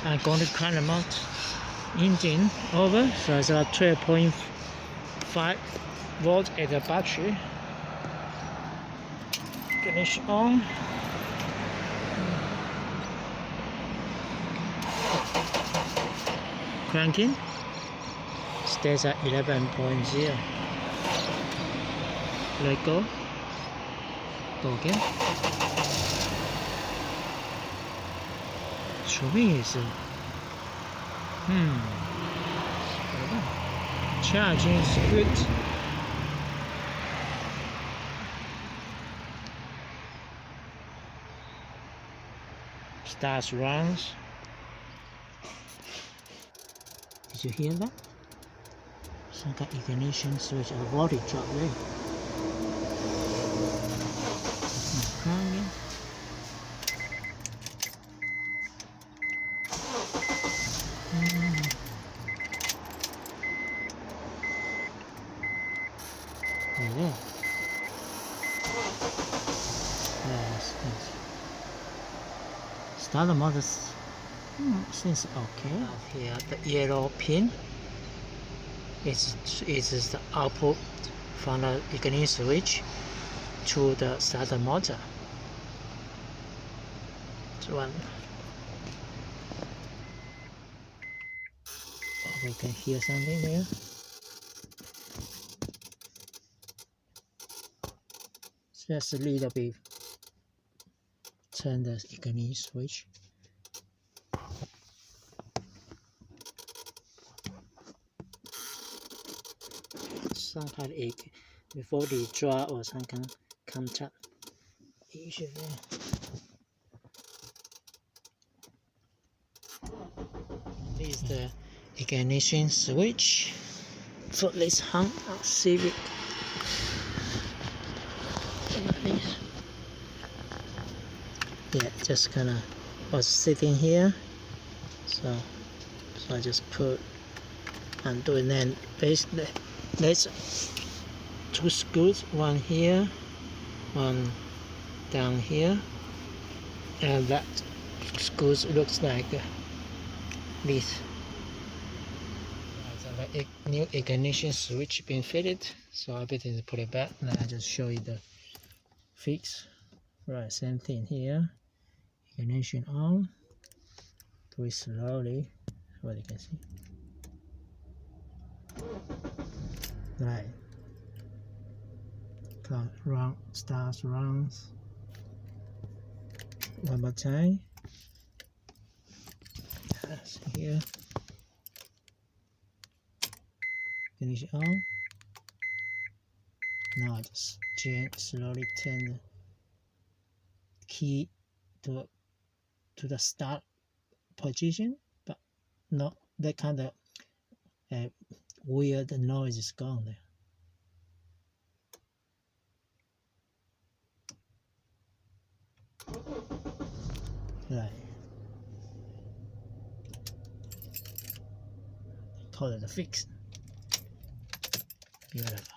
I'm going to cut them out. Engine over, so it's a 12.5 volt at the battery. Ignition on. Cranking. Stays at 11.0. Let go. Go again. Showing is charging is good. Starts runs. Did you hear that? Some kind of ignition switch, a voltage drop there. Yeah. Yes. Start the motor. Seems okay. Here the yellow pin. It is the output from the ignition switch to the starter motor. This one. Oh, we can hear something there. Just a little bit. Turn the ignition switch. Some kind of egg before they draw or some kind of contact issue there. This is the ignition switch for this Honda Civic. Like this. Yeah, just kind of was sitting here, so I just put and do it. Then basically there's two screws, one here, one down here, and that screws looks like this. So the new ignition switch being fitted, so I better put it back. Now I just show you the fix. Right, same thing here. Ignition on. Do it slowly, what you can see. Right. Run, starts, runs. One more time. Yes, here. Ignition on. Now I just slowly turn the key to the start position, but not that kind of weird noise is gone there. Right. Call it a fix. Beautiful.